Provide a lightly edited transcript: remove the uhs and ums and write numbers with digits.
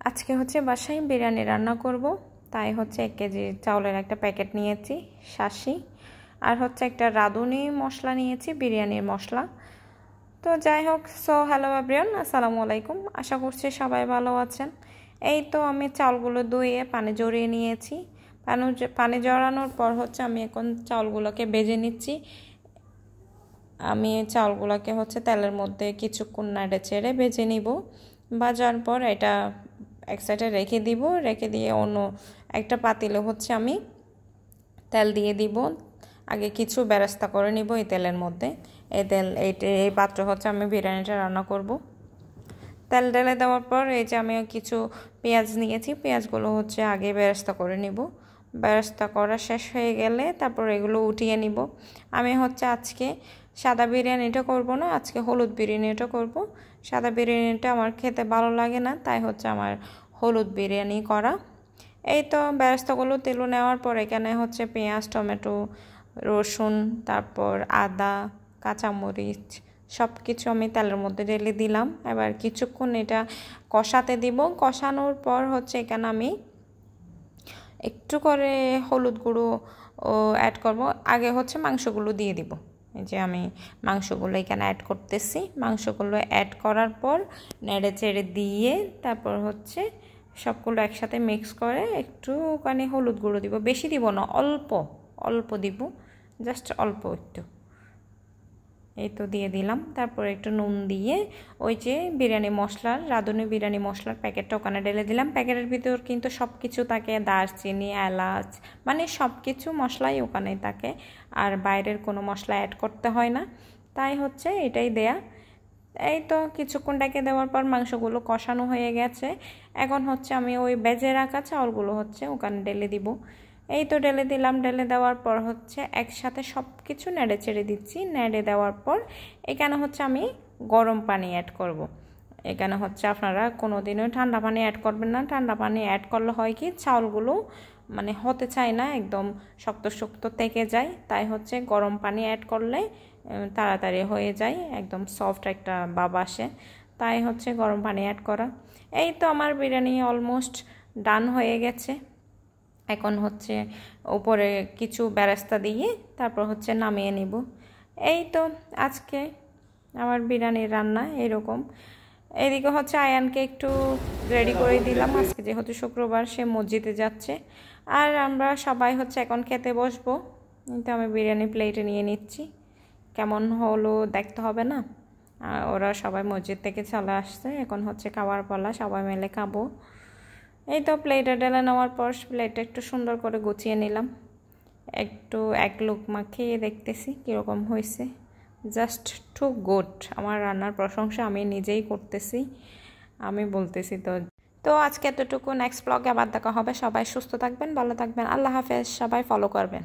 আজকে হচ্ছে বাসায় বিরিয়ানি রান্না করব, তাই হচ্ছে 1 কেজি চাউলের একটা প্যাকেট নিয়েছি শাঁসি, আর হচ্ছে একটা রাঁধুনি মশলা নিয়েছি, বিরিয়ানির মশলা। তো যাই হোক, হ্যালো এভরিওয়ান, আসসালামু আলাইকুম। আশা করছি সবাই ভালো আছেন। এই তো আমি চাউলগুলো ধুয়ে পানি জড়িয়ে নিয়েছি। পানি জড়ানোর পর হচ্ছে আমি এখন চাউলগুলোকে ভেজে নিচ্ছি। আমি চাউলগুলোকে হচ্ছে তেলের মধ্যে কিছুক্ষণ নেড়ে চেড়ে ভেজে নিব। ভাজার পর এটা এক সাইডে রেখে দিব, রেখে দিয়ে অন্য একটা পাতিলে হচ্ছে আমি তেল দিয়ে দিব। আগে কিছু বেরেস্তা করে নিব এই তেলের মধ্যে। এই পাত্র হচ্ছে আমি বিরিয়ানিটা রান্না করব। তেল ঢেলে দেওয়ার পর এই যে আমি কিছু পেঁয়াজ নিয়েছি, পেঁয়াজগুলো হচ্ছে আগে বেরেস্তা করে নিব। বেরেস্তা করা শেষ হয়ে গেলে তারপর এগুলো উঠিয়ে নিব। আমি হচ্ছে আজকে সাদা বিরিয়ানিটা করব না, আজকে হলুদ বিরিয়ানিটা করব। সাদা বিরিয়ানিটা আমার খেতে ভালো লাগে না, তাই হচ্ছে আমার হলুদ বিরিয়ানি করা। এই তো বেরেস্তাগুলো তেলে নেওয়ার পর এখানে হচ্ছে পেঁয়াজ, টমেটো, রসুন, তারপর আদা, কাঁচামরিচ সব কিছু আমি তেলের মধ্যে ঢেলে দিলাম। এবার কিছুক্ষণ এটা কষাতে দিব। কষানোর পর হচ্ছে এখানে আমি একটু করে হলুদ গুঁড়ো অ্যাড করব। আগে হচ্ছে মাংসগুলো দিয়ে দিব। এই যে আমি মাংসগুলো এখানে অ্যাড করতেছি। মাংসগুলো অ্যাড করার পর নেড়ে চেড়ে দিয়ে তারপর হচ্ছে সবগুলো একসাথে মিক্স করে একটুখানি হলুদ গুঁড়ো দিব, বেশি দিব না, অল্প অল্প দিব, জাস্ট অল্প একটু। এই তো দিয়ে দিলাম। তারপর একটু নুন দিয়ে ওই যে বিরিয়ানি মশলার, রাঁধুনি বিরিয়ানি মশলার প্যাকেটটা ওখানে ঢেলে দিলাম। প্যাকেটের ভিতর কিন্তু সব কিছু থাকে, দারচিনি, এলাচ, মানে সব কিছু মশলাই ওখানে থাকে, আর বাইরের কোনো মশলা অ্যাড করতে হয় না, তাই হচ্ছে এটাই দেয়া। এই তো কিছুক্ষণ ডেকে দেওয়ার পর মাংসগুলো কষানো হয়ে গেছে। এখন হচ্ছে আমি ওই ভেজে রাখা চাউলগুলো হচ্ছে ওখানে ঢেলে দিব। এই তো ঢেলে দিলাম। ঢেলে দেওয়ার পর হচ্ছে একসাথে সব কিছু নেড়ে চেড়ে দিচ্ছি। নেড়ে দেওয়ার পর এখানে হচ্ছে আমি গরম পানি অ্যাড করব। এখানে হচ্ছে আপনারা কোনো দিনও ঠান্ডা পানি অ্যাড করবেন না। ঠান্ডা পানি অ্যাড করলে হয় কি, চাউলগুলো মানে হতে চায় না, একদম শক্ত শক্ত থেকে যায়। তাই হচ্ছে গরম পানি অ্যাড করলে তাড়াতাড়ি হয়ে যায়, একদম সফট একটা ভাব আসে, তাই হচ্ছে গরম পানি অ্যাড করা। এই তো আমার বিরিয়ানি অলমোস্ট ডান হয়ে গেছে। এখন হচ্ছে উপরে কিছু বেরেস্তা দিয়ে তারপর হচ্ছে নামিয়ে নিব। এই তো আজকে আমার বিরিয়ানির রান্না এরকম। এদিকে হচ্ছে আয়ানকে একটু রেডি করে দিলাম, আজকে যেহেতু শুক্রবার, সে মসজিদে যাচ্ছে। আর আমরা সবাই হচ্ছে এখন খেতে বসবো। কিন্তু আমি বিরিয়ানি প্লেটে নিয়ে নিচ্ছি, কেমন হলো দেখতে হবে না। ওরা সবাই মসজিদ থেকে চলে আসছে, এখন হচ্ছে খাওয়ার পালা, সবাই মিলে খাবো। এই তো প্লেটে ঢেলে নেওয়ার পর প্লেটটা একটু সুন্দর করে গুছিয়ে নিলাম। একটু এক লুকমা খেয়ে দেখতেছি কীরকম হয়েছে। Just too good. আমার রান্নার প্রশংসা আমি নিজেই করতেছি, আমি বলতেছি। তো আজকে এতটুকু, নেক্সট ব্লগে আবার দেখা হবে। সবাই সুস্থ থাকবেন, ভালো থাকবেন, আল্লাহ হাফেজ। সবাই ফলো করবেন।